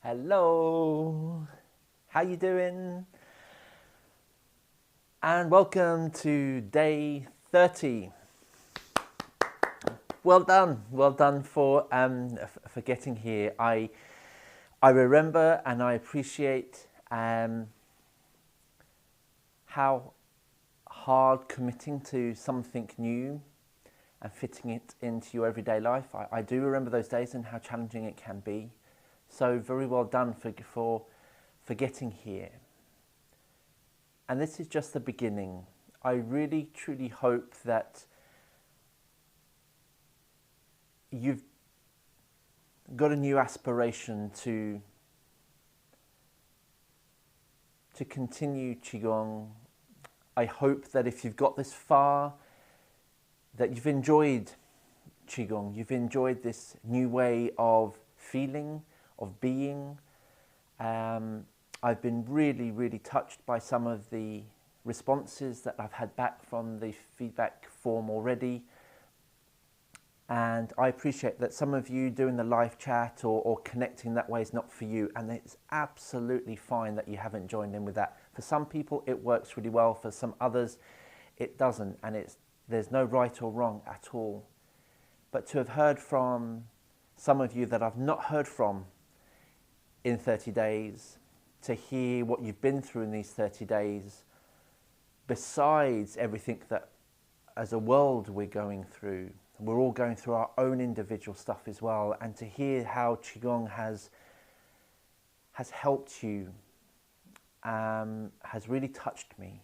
Hello, how you doing? And welcome to day 30. Well done for getting here. I remember and I appreciate how hard committing to something new and fitting it into your everyday life. I do remember those days and how challenging it can be. So very well done for getting here. And this is just the beginning. I really, truly hope that you've got a new aspiration to continue Qigong. I hope that if you've got this far, that you've enjoyed Qigong, you've enjoyed this new way of feeling, of being. I've been really, really touched by some of the responses that I've had back from the feedback form already. And I appreciate that some of you doing the live chat or connecting that way is not for you. And it's absolutely fine that you haven't joined in with that. For some people, it works really well. For some others, it doesn't. And there's no right or wrong at all. But to have heard from some of you that I've not heard from in 30 days, to hear what you've been through in these 30 days, besides everything that as a world we're going through, we're all going through our own individual stuff as well, and to hear how Qigong has helped you has really touched me.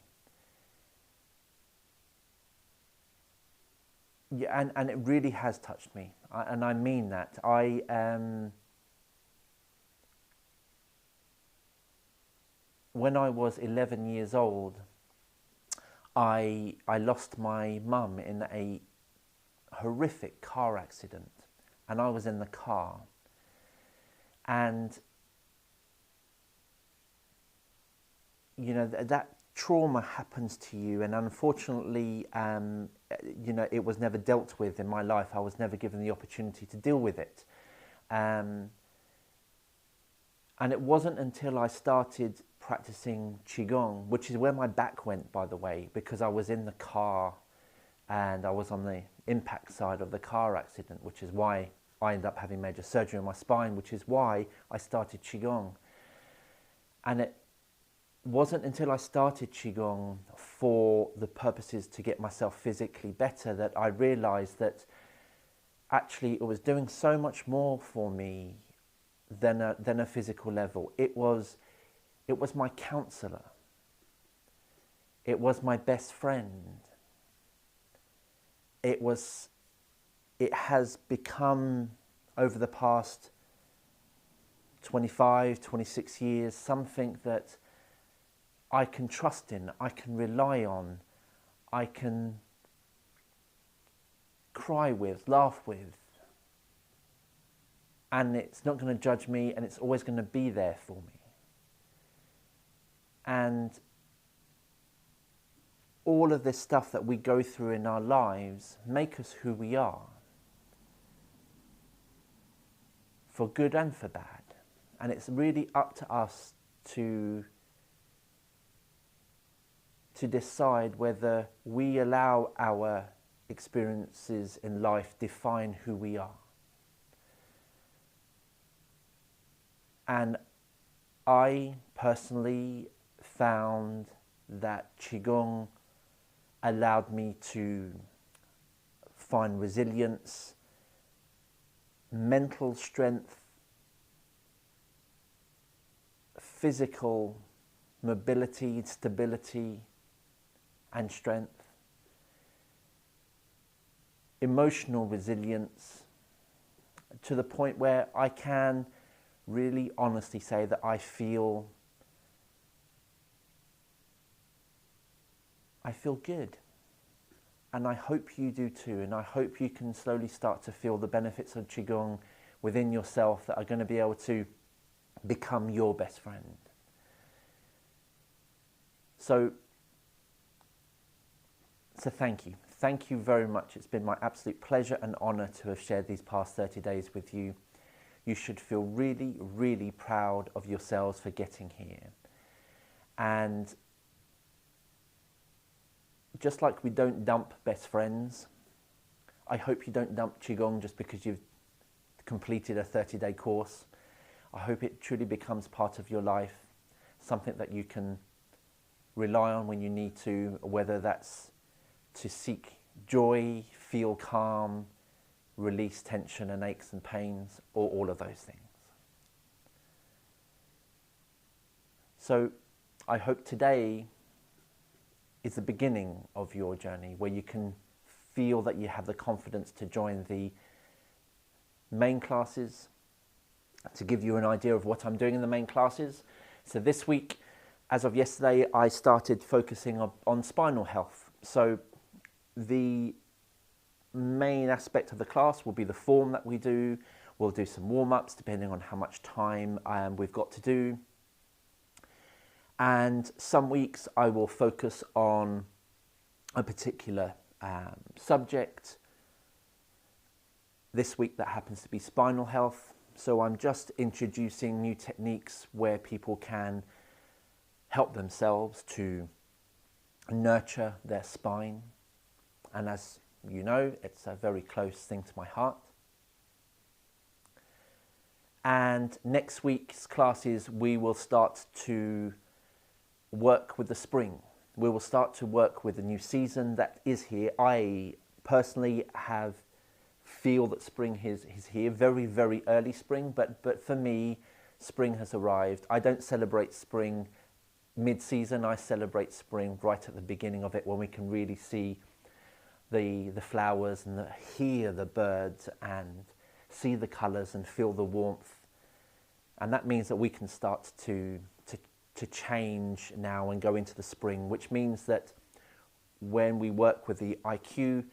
Yeah, and it really has touched me, and I mean that. When I was 11 years old, I lost my mum in a horrific car accident, and I was in the car, and you know that trauma happens to you, and unfortunately you know, it was never dealt with in my life. I was never given the opportunity to deal with it, and it wasn't until I started practicing Qigong, which is where my back went, by the way, because I was in the car and I was on the impact side of the car accident, which is why I ended up having major surgery on my spine, which is why I started Qigong. And it wasn't until I started Qigong for the purposes to get myself physically better that I realized that actually it was doing so much more for me than a physical level. It was my counselor. It was my best friend. It has become, over the past 25, 26 years, something that I can trust in, I can rely on, I can cry with, laugh with, and it's not going to judge me, and it's always going to be there for me. And all of this stuff that we go through in our lives make us who we are, for good and for bad. And it's really up to us to decide whether we allow our experiences in life define who we are. And I personally found that Qigong allowed me to find resilience, mental strength, physical mobility, stability and strength, emotional resilience, to the point where I can really honestly say that I feel good. And I hope you do too, and I hope you can slowly start to feel the benefits of Qigong within yourself that are going to be able to become your best friend. So thank you. Thank you very much. It's been my absolute pleasure and honour to have shared these past 30 days with you. you should feel really, really proud of yourselves for getting here. And just like we don't dump best friends, I hope you don't dump Qigong just because you've completed a 30-day course. I hope it truly becomes part of your life, something that you can rely on when you need to, whether that's to seek joy, feel calm, release tension and aches and pains, or all of those things. So I hope today is the beginning of your journey where you can feel that you have the confidence to join the main classes. To give you an idea of what I'm doing in the main classes, so this week, as of yesterday, I started focusing on spinal health. So the main aspect of the class will be the form that we do. We'll do some warm-ups depending on how much time we've got to do. And some weeks I will focus on a particular subject. This week that happens to be spinal health. So I'm just introducing new techniques where people can help themselves to nurture their spine. And as you know, it's a very close thing to my heart. And next week's classes, we will start to work with the spring. We will start to work with the new season that is here. I personally feel that spring is here, very, very early spring, but for me, spring has arrived. I don't celebrate spring mid-season, I celebrate spring right at the beginning of it when we can really see the flowers and hear the birds and see the colours and feel the warmth. And that means that we can start to change now and go into the spring, which means that when we work with the IQ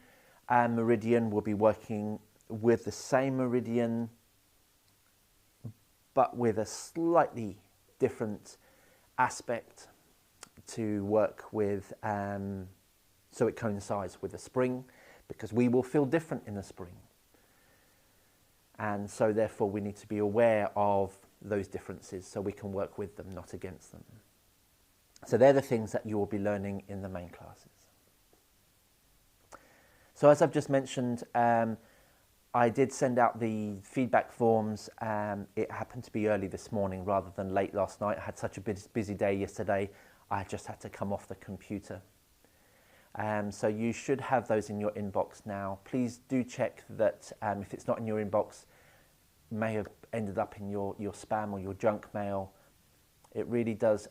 meridian, we'll be working with the same meridian but with a slightly different aspect to work with, so it coincides with the spring, because we will feel different in the spring. And so therefore we need to be aware of those differences so we can work with them, not against them. So they're the things that you will be learning in the main classes. So as I've just mentioned, I did send out the feedback forms. It happened to be early this morning rather than late last night. I had such a busy day yesterday, I just had to come off the computer. So you should have those in your inbox now. Please do check that if it's not in your inbox, it may have ended up in your spam or your junk mail. It really does,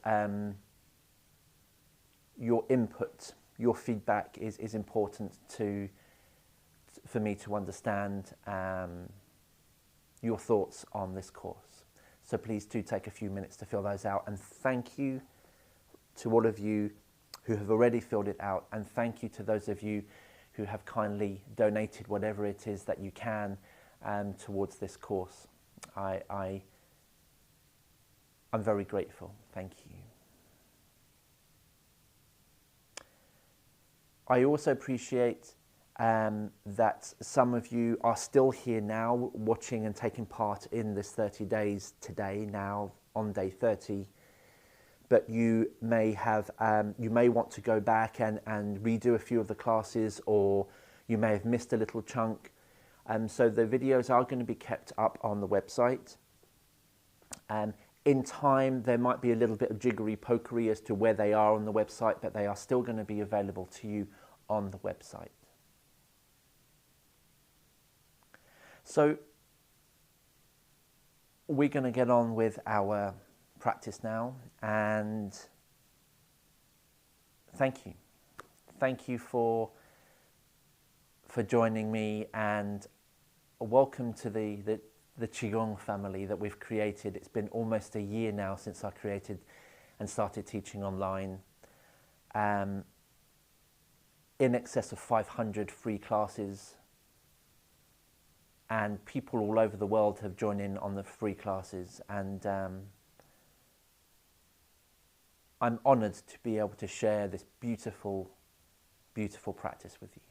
your input, your feedback is important for me to understand your thoughts on this course. So please do take a few minutes to fill those out, and thank you to all of you who have already filled it out, and thank you to those of you who have kindly donated whatever it is that you can towards this course. I'm very grateful. Thank you. I also appreciate that some of you are still here now watching and taking part in this 30 days today, now on day 30. But you may have, you may want to go back and redo a few of the classes, or you may have missed a little chunk. So the videos are going to be kept up on the website. In time, there might be a little bit of jiggery-pokery as to where they are on the website, but they are still going to be available to you on the website. So we're going to get on with our practice now, and thank you. Thank you for joining me, and welcome to the Qigong family that we've created. It's been almost a year now since I created and started teaching online. In excess of 500 free classes, and people all over the world have joined in on the free classes, and I'm honoured to be able to share this beautiful, beautiful practice with you.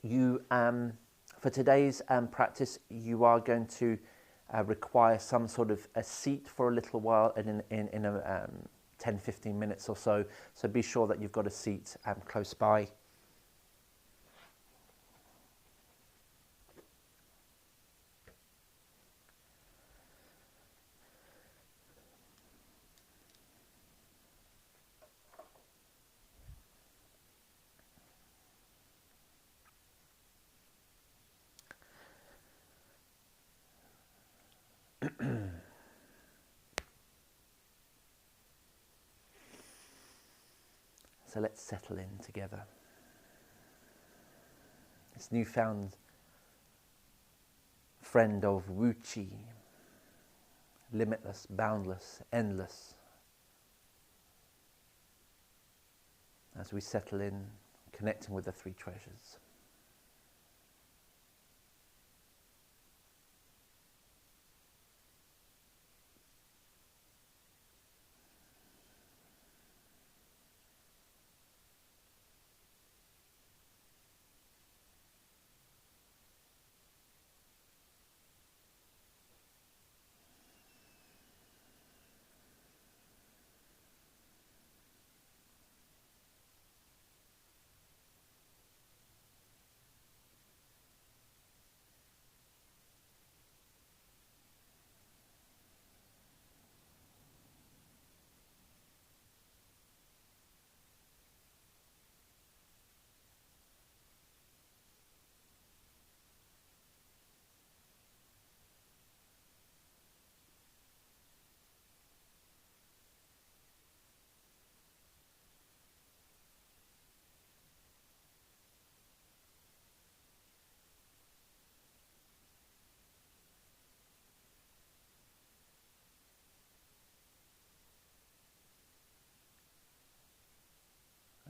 You, for today's practice, you are going to require some sort of a seat for a little while in a 10-15 minutes or so. So be sure that you've got a seat close by. So let's settle in together. This newfound friend of Wu Qi, limitless, boundless, endless. As we settle in, connecting with the three treasures.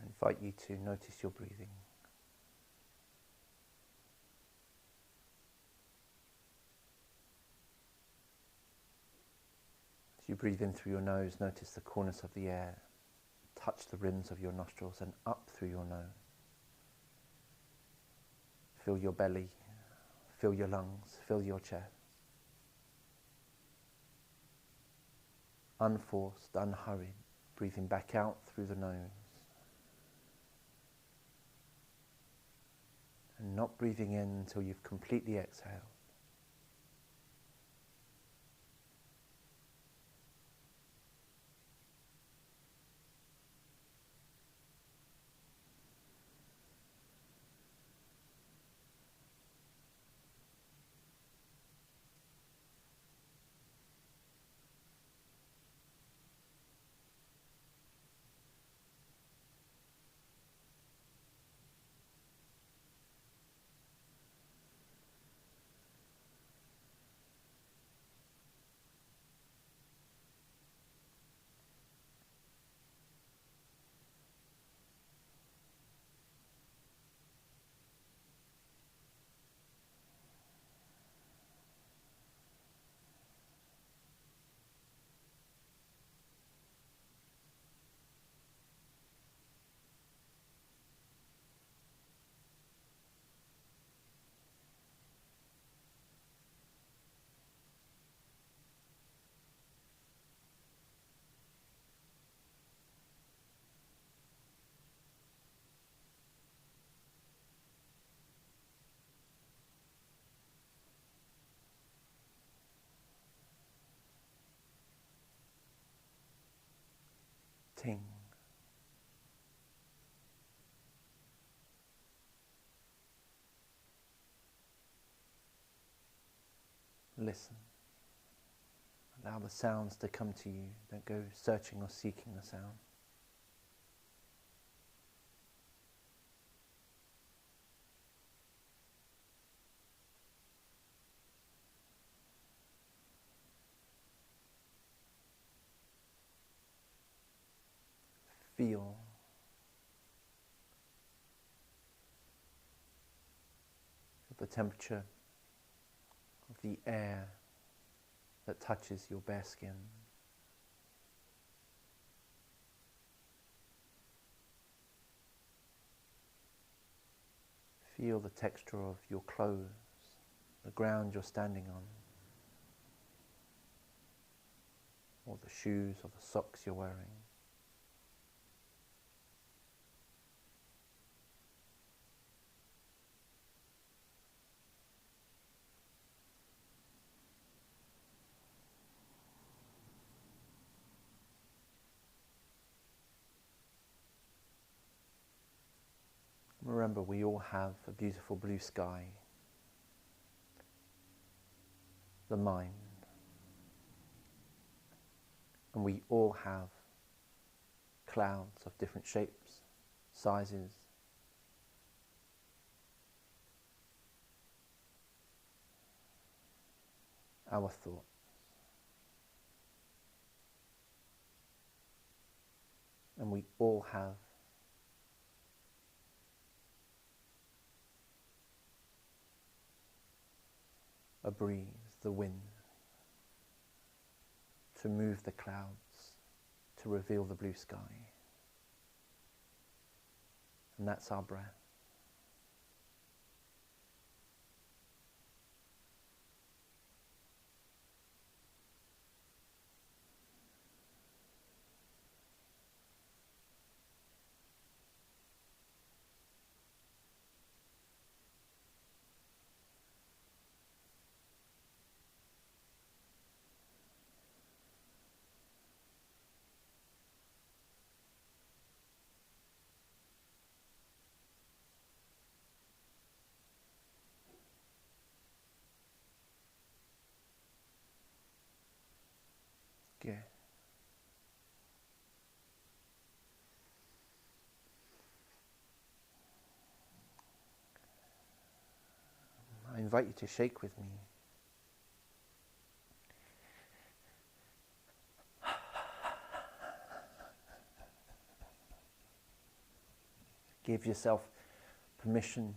I invite you to notice your breathing. As you breathe in through your nose, notice the corners of the air touch the rims of your nostrils and up through your nose. Fill your belly, fill your lungs, fill your chest. Unforced, unhurried, breathing back out through the nose. And not breathing in until you've completely exhaled. Ting. Listen. Allow the sounds to come to you. Don't go searching or seeking the sound. Feel the temperature of the air that touches your bare skin. Feel the texture of your clothes, the ground you're standing on, or the shoes or the socks you're wearing. Remember, we all have a beautiful blue sky, the mind, and we all have clouds of different shapes, sizes. Our thoughts. And we all have a breeze, the wind, to move the clouds, to reveal the blue sky. And that's our breath. Good. I invite you to shake with me. Give yourself permission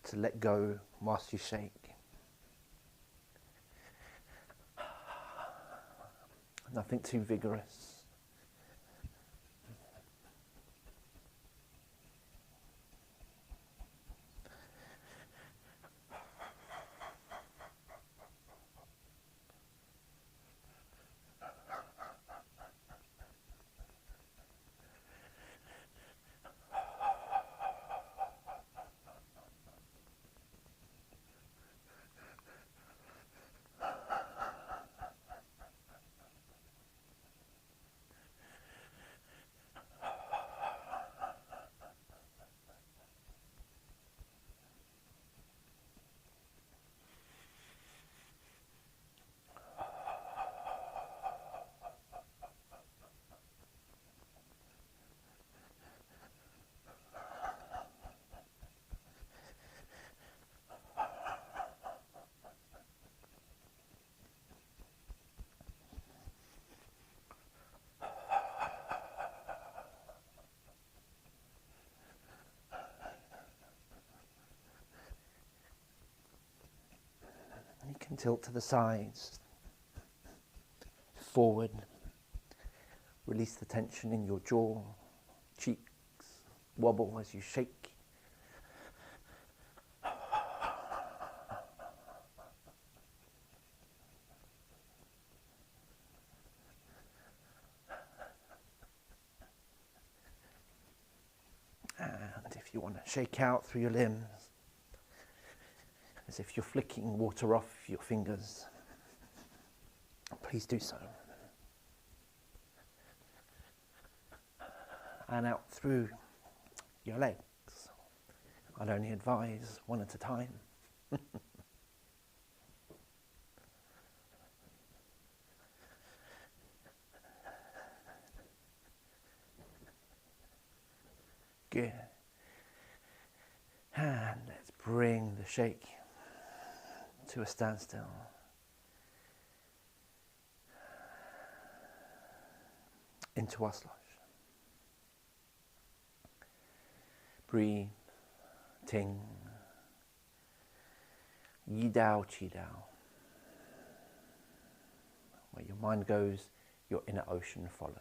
to let go whilst you shake. Nothing too vigorous. You can tilt to the sides, forward, release the tension in your jaw, cheeks, wobble as you shake. And if you want to shake out through your limbs, as if you're flicking water off your fingers, please do so. And out through your legs. I'd only advise one at a time. Good. And let's bring the shake to a standstill. Into our slosh. Breathe. Ting. Yi Dao, Qi Dao. Where your mind goes, your inner ocean follows.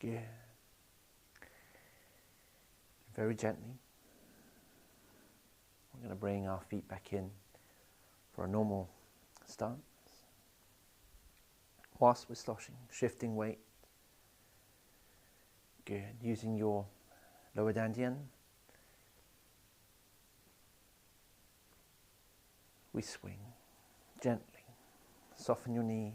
Good. Very gently, we're going to bring our feet back in for a normal stance. Whilst we're sloshing, shifting weight. Good. Using your lower dantian, we swing gently. Soften your knees.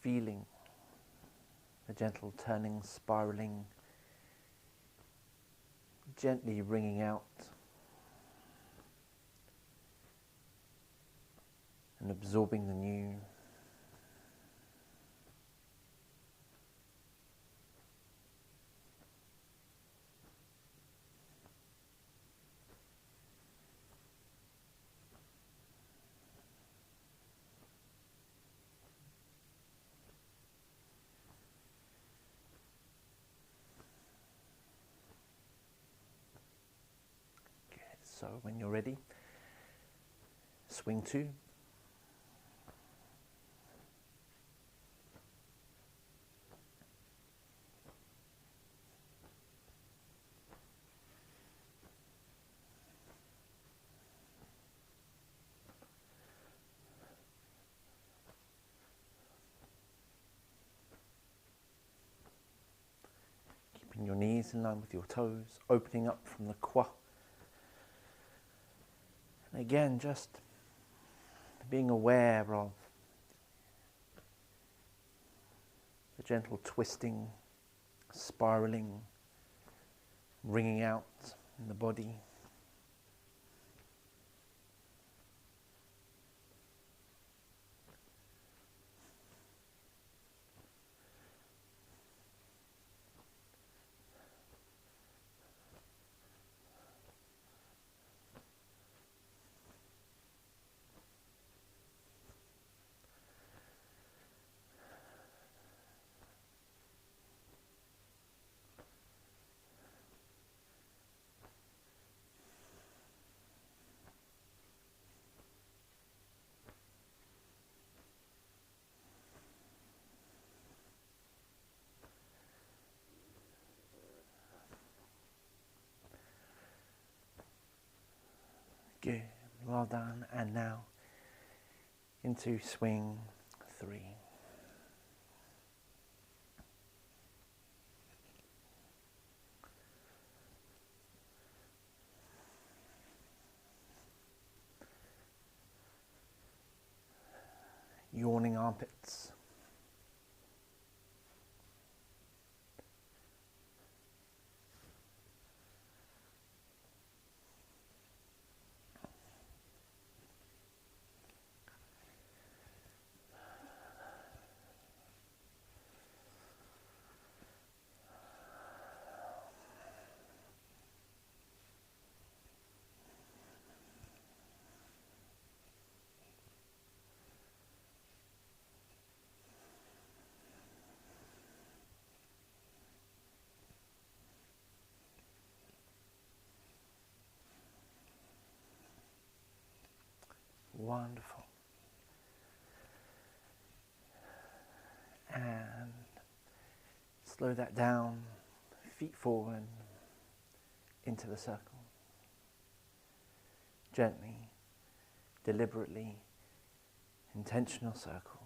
Feeling the gentle turning, spiraling, gently wringing out and absorbing the new. Good. So when you're ready, swing two. Keeping your knees in line with your toes, opening up from the kwa. And again, just being aware of the gentle twisting, spiraling, wringing out in the body. Good, well done. And now into swing three. Yawning armpits. Wonderful. And slow that down, feet forward into the circle. Gently, deliberately, intentional circles.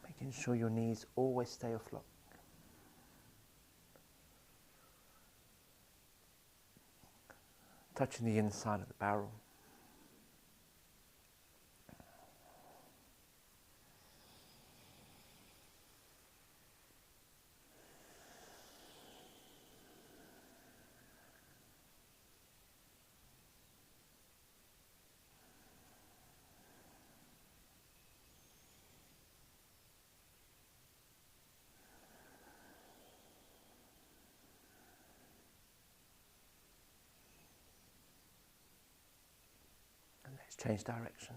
Making sure your knees always stay afloat. Touching the inside of the barrel. Let's change direction.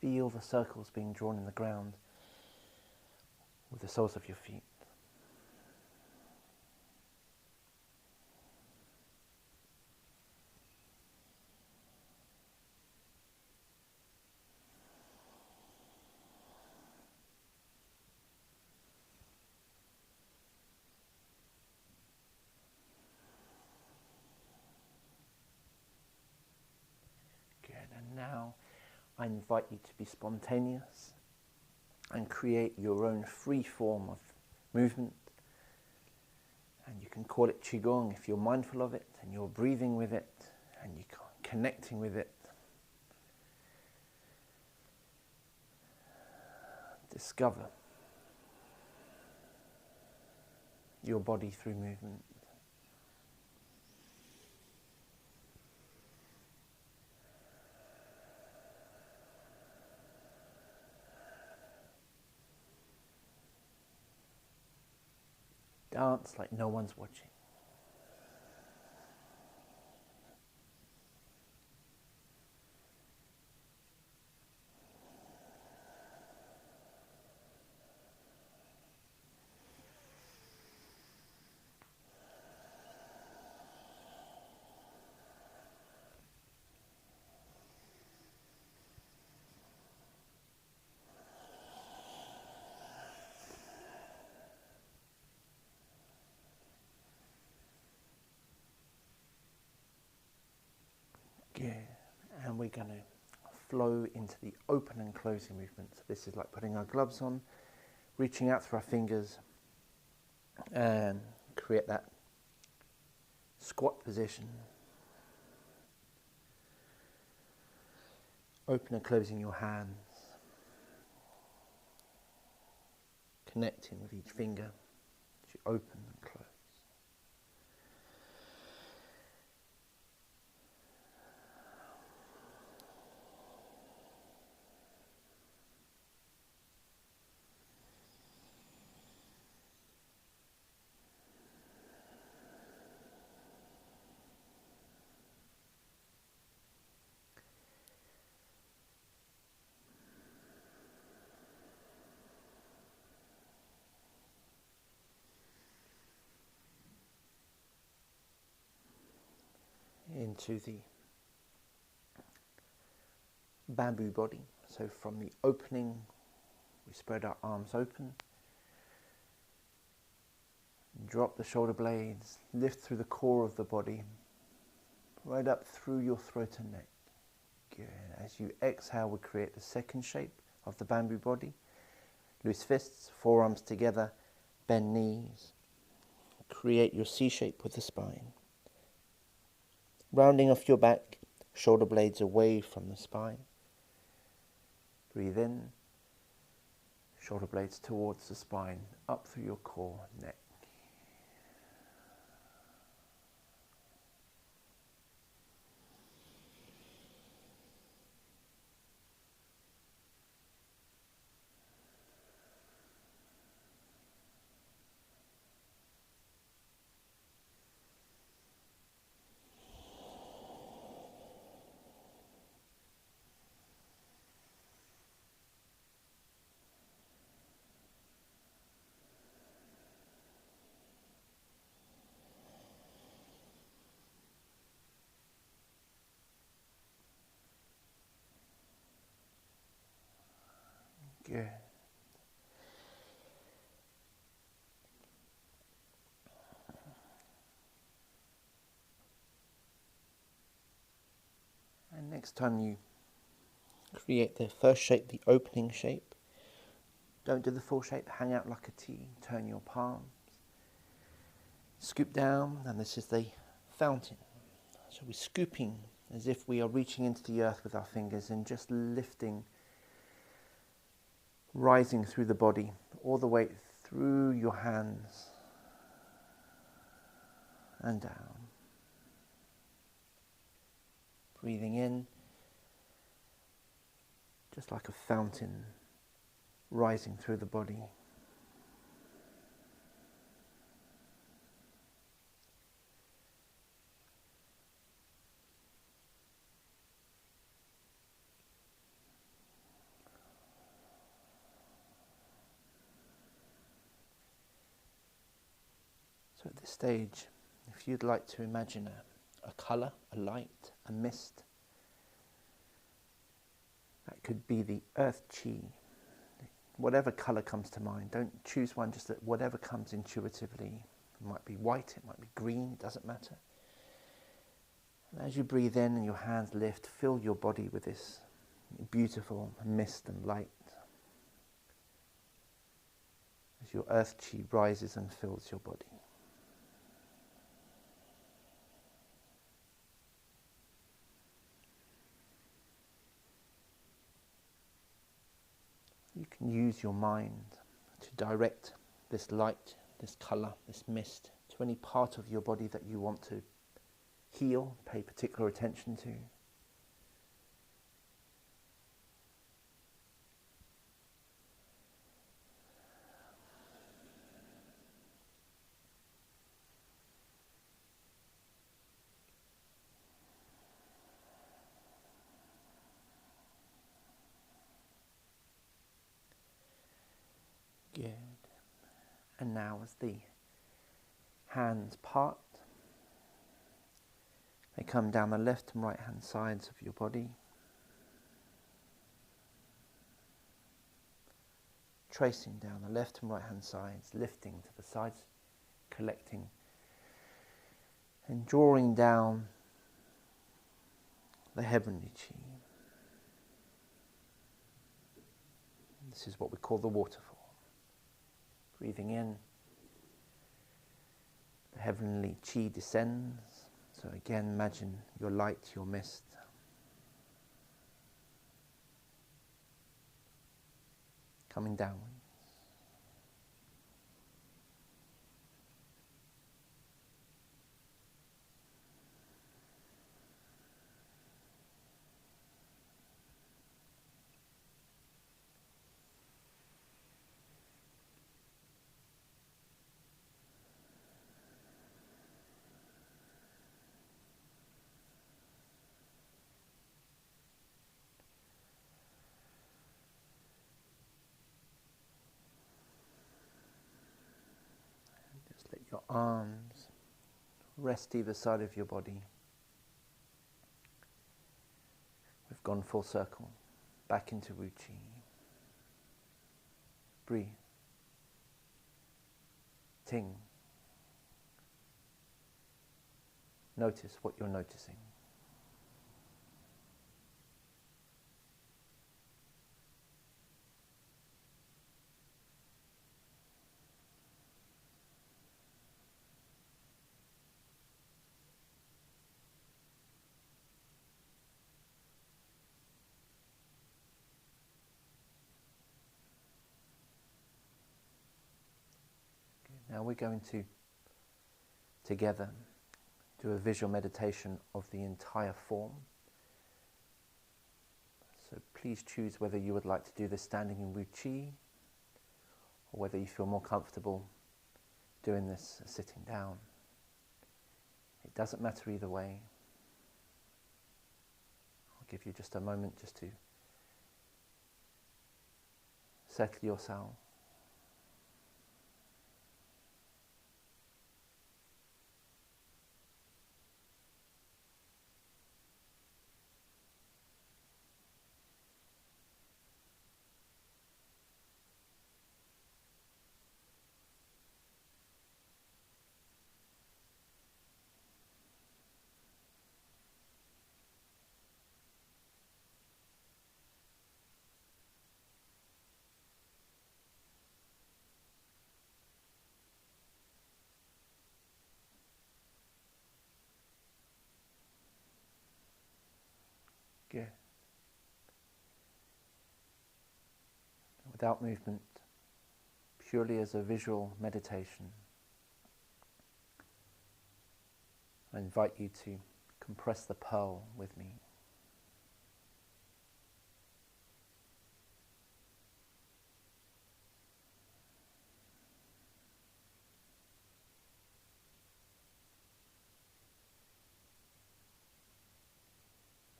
Feel the circles being drawn in the ground with the soles of your feet. Good, and now I invite you to be spontaneous and create your own free form of movement. And you can call it Qigong if you're mindful of it and you're breathing with it and you're connecting with it. Discover your body through movement. Dance like no one's watching. Good. And we're going to flow into the open and closing movement. So this is like putting our gloves on, reaching out through our fingers and create that squat position. Open and closing your hands. Connecting with each finger as you open and close. Into the bamboo body. So from the opening, we spread our arms open, drop the shoulder blades, lift through the core of the body, right up through your throat and neck. Good. As you exhale, we create the second shape of the bamboo body. Loose fists, forearms together, bend knees. Create your C shape with the spine. Rounding off your back, shoulder blades away from the spine. Breathe in, shoulder blades towards the spine, up through your core, neck. Next time you create the first shape, the opening shape, don't do the full shape, hang out like a T, turn your palms, scoop down, and this is the fountain. So we're scooping as if we are reaching into the earth with our fingers and just lifting, rising through the body, all the way through your hands and down. Breathing in, just like a fountain, rising through the body. So at this stage, if you'd like to imagine a colour, a light, a mist, that could be the earth chi. Whatever colour comes to mind, don't choose one, just whatever comes intuitively. It might be white, it might be green, it doesn't matter. And as you breathe in and your hands lift, fill your body with this beautiful mist and light. As your earth chi rises and fills your body. You can use your mind to direct this light, this colour, this mist to any part of your body that you want to heal, pay particular attention to. Good. And now as the hands part, they come down the left and right hand sides of your body, tracing down the left and right hand sides, lifting to the sides, collecting and drawing down the heavenly chi. This is what we call the waterfall. Breathing in, the heavenly chi descends. So again, imagine your light, your mist. Coming downwards. Let your arms rest either side of your body. We've gone full circle, back into Wu Chi. Breathe. Ting. Notice what you're noticing. Now we're going to, together, do a visual meditation of the entire form. So please choose whether you would like to do this standing in Wu Chi, or whether you feel more comfortable doing this sitting down. It doesn't matter either way. I'll give you just a moment just to settle yourself. without movement, purely as a visual meditation. I invite you to compress the pearl with me.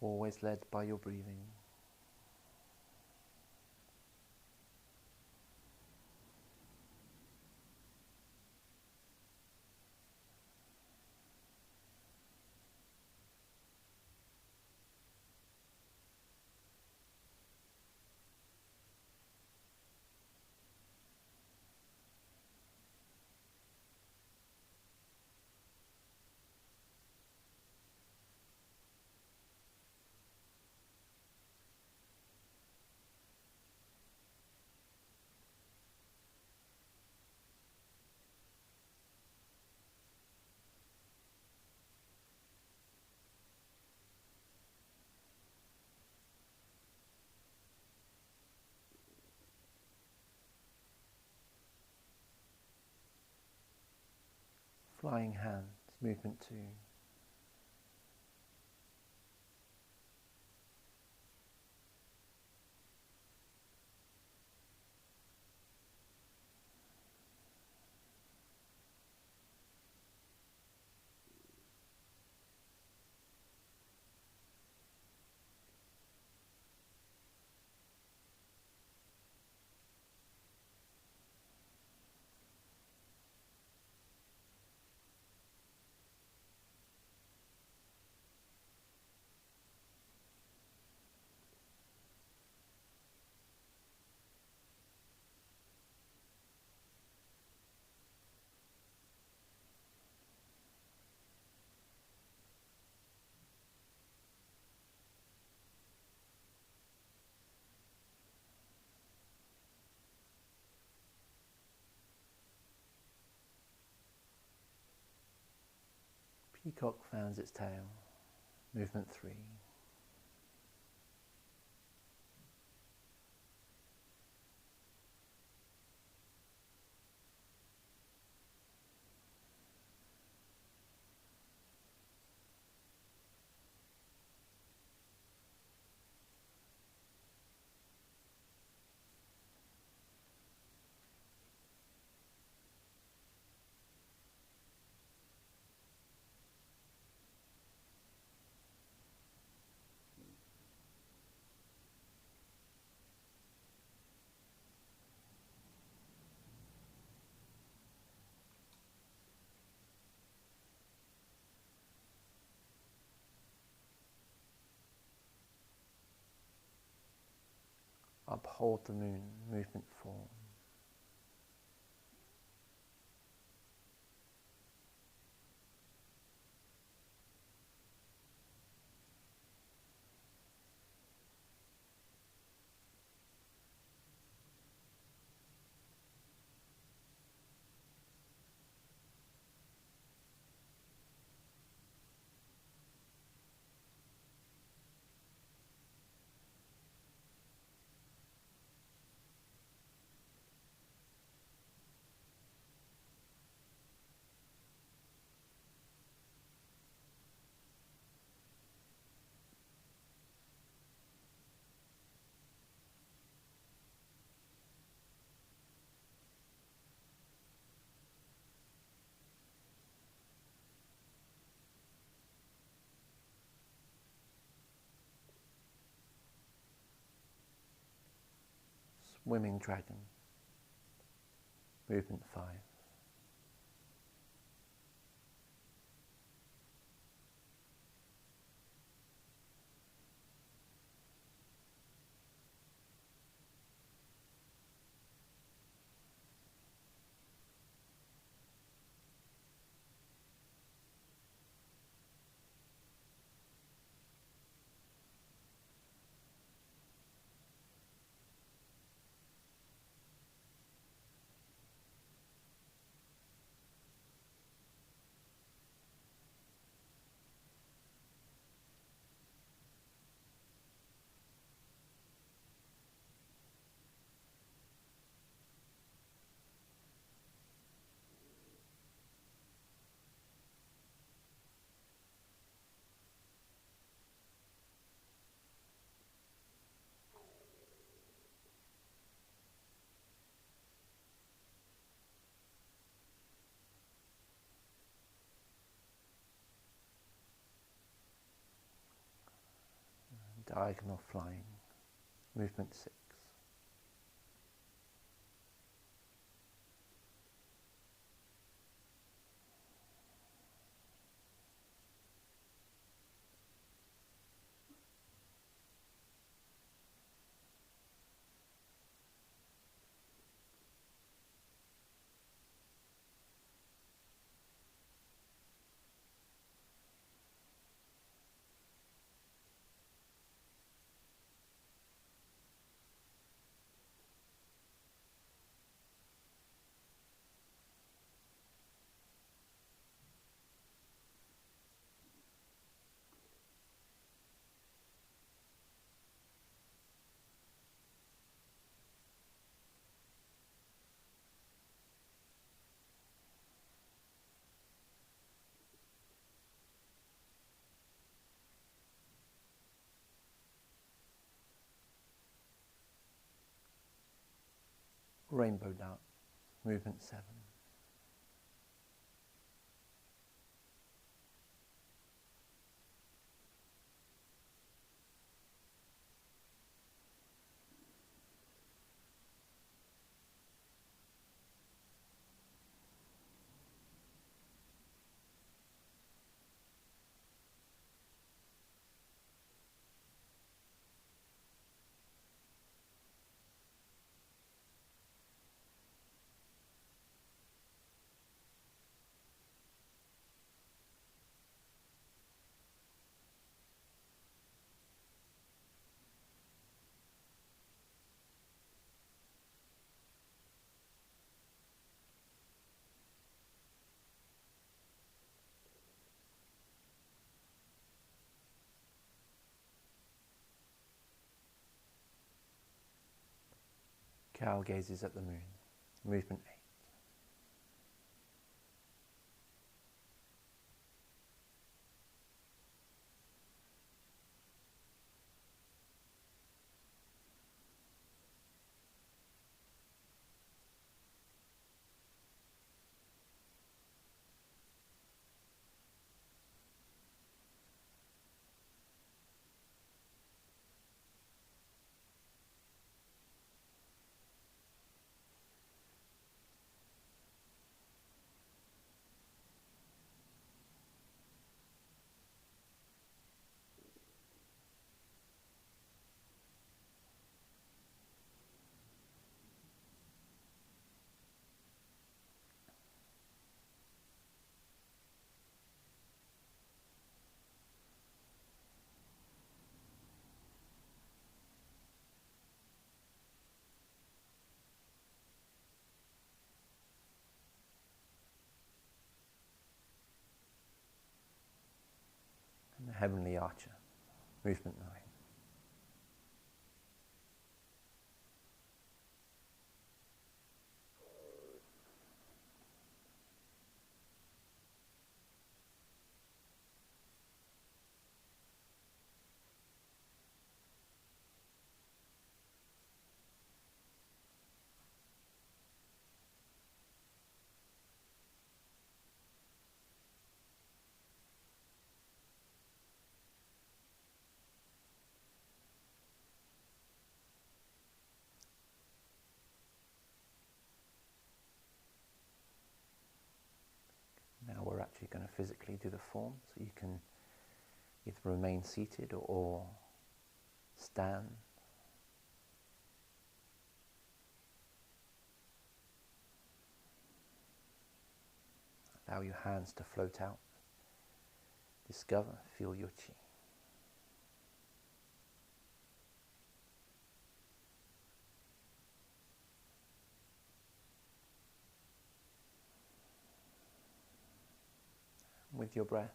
Always led by your breathing. Flying hands, movement 2. Peacock fans its tail, movement 3. Uphold the moon, movement 4. Swimming dragon, movement 5. Diagonal flying. Movement 6. Rainbow dart. Movement 7. Cow gazes at the moon. Movement 8. And the Heavenly Archer. Movement 9. Now we're actually going to physically do the form, so you can either remain seated or stand. Allow your hands to float out. Discover, feel your chi. With your breath,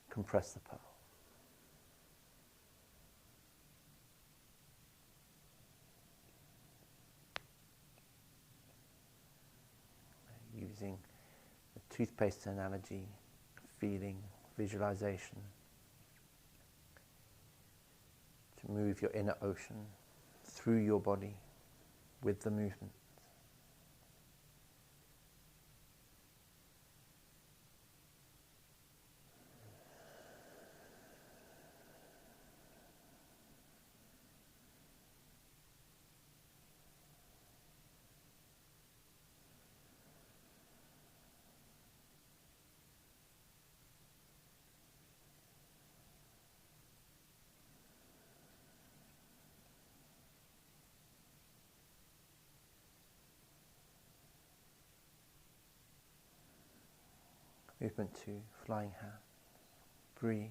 compress the pearl. Using the toothpaste analogy, feeling, visualization, to move your inner ocean through your body with the movement. Movement 2, flying hand. Breathe.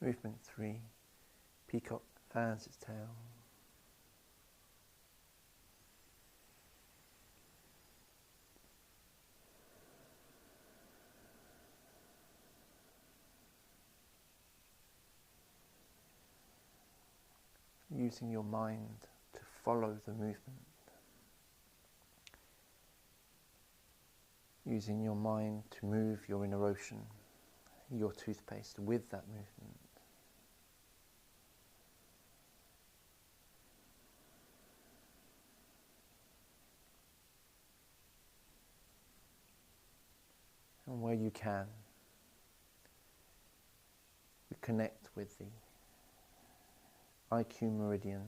Movement 3, peacock fans its tail. Using your mind to follow the movement. Using your mind to move your inner ocean, your toothpaste, with that movement. And where you can, we connect with the IQ meridian.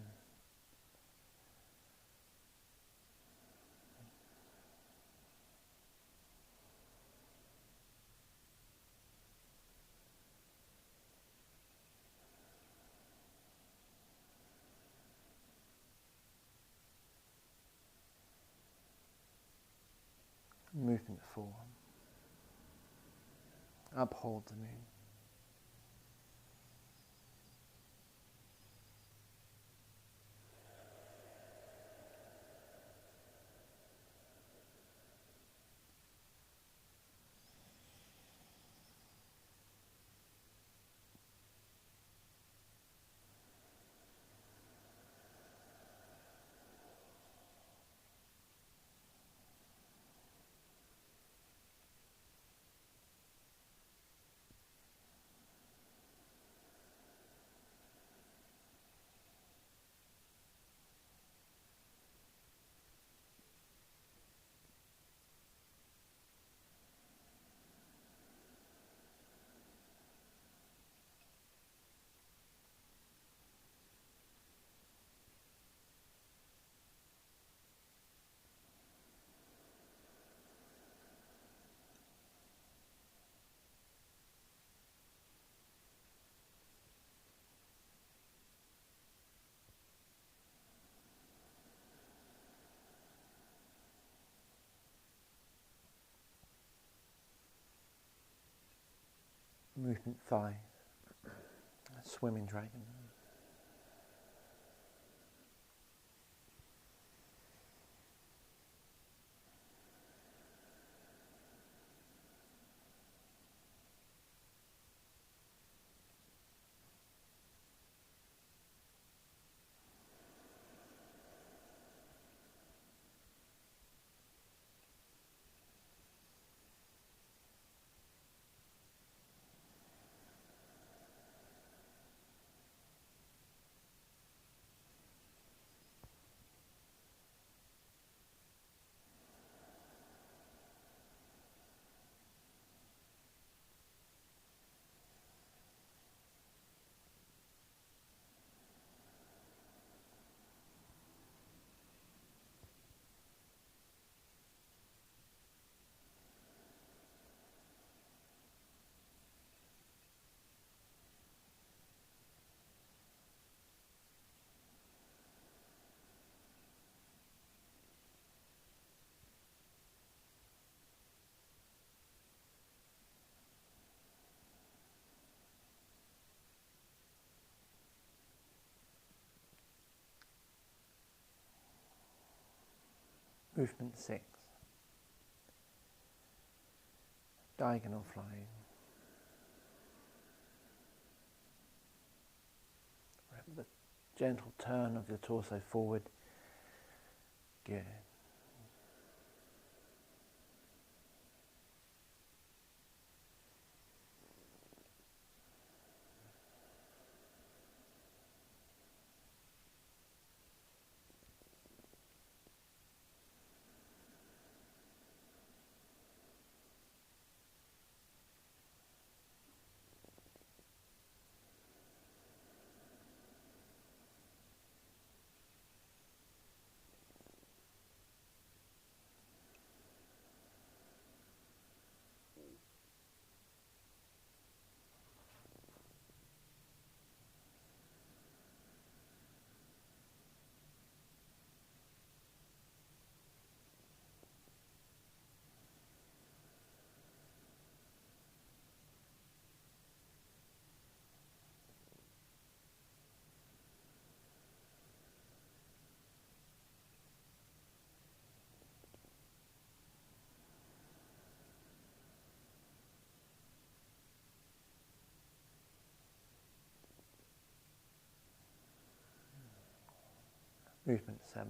Movement 4. Uphold the moon. Movement 5. Swimming dragon. Movement 6. Diagonal flying. The gentle turn of your torso forward. Good. Movement 7.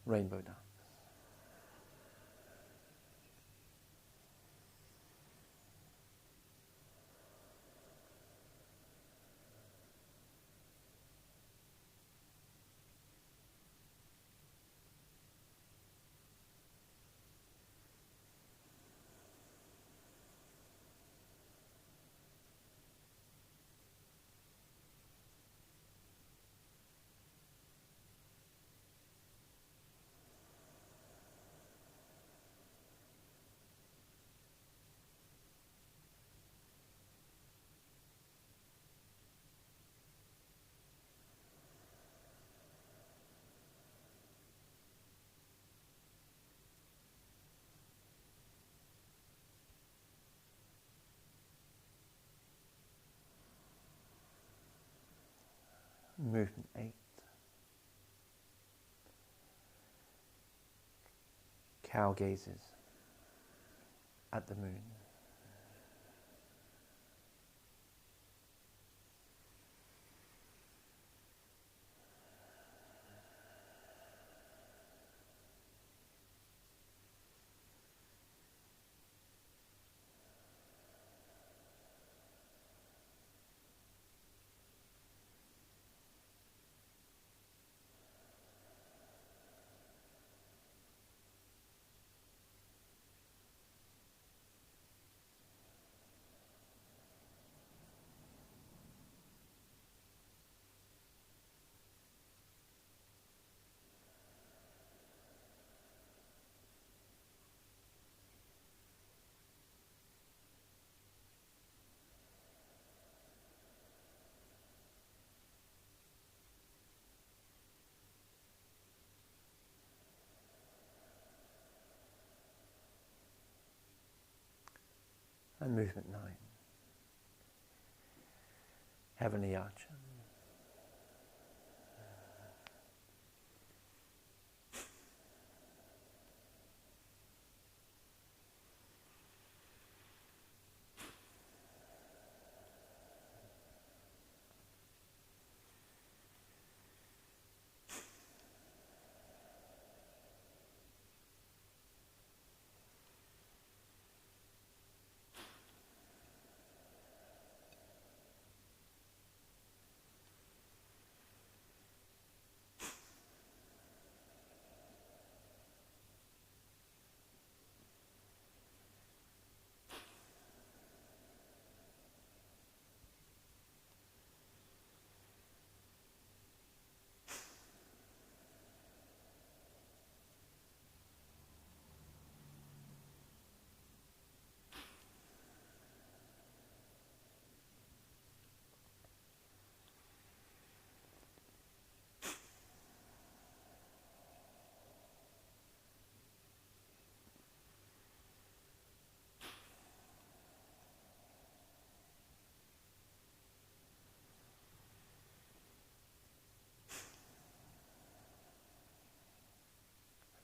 Rainbow dance. Movement 8. Cow gazes at the moon. And movement 9. Heavenly Archer.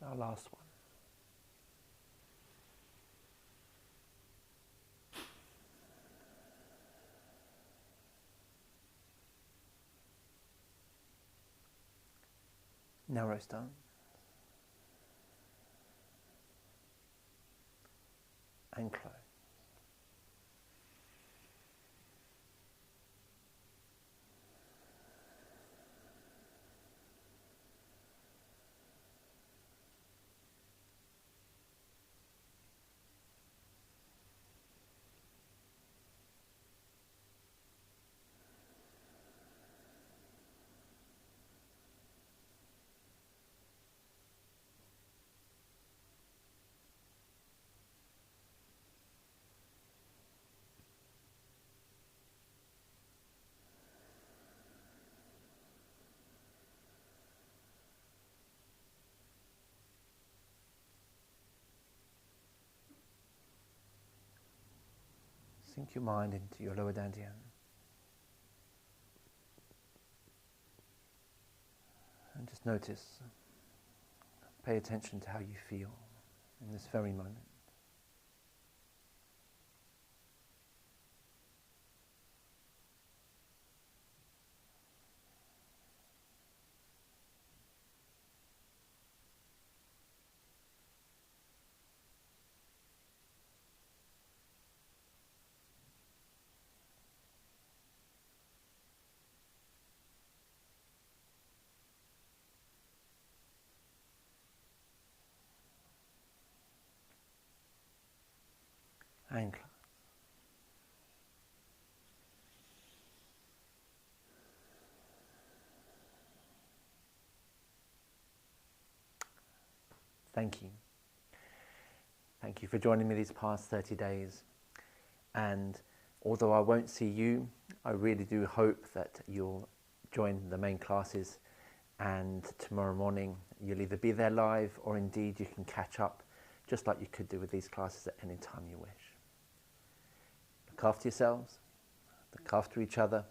Our last one. Narrow stance. And close. Sink your mind into your lower dantian. And just notice, pay attention to how you feel in this very moment. And close. Thank you. Thank you for joining me these past 30 days. And although I won't see you, I really do hope that you'll join the main classes, and tomorrow morning you'll either be there live or indeed you can catch up just like you could do with these classes at any time you wish. Look after yourselves, look after each other,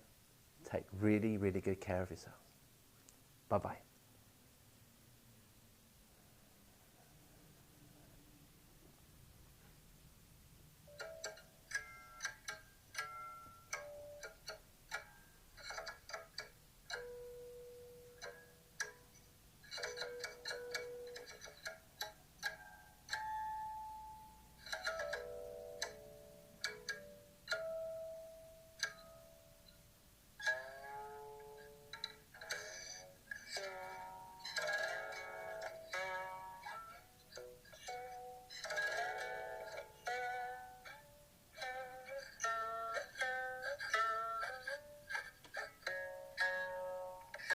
take really, really good care of yourselves. Bye-bye.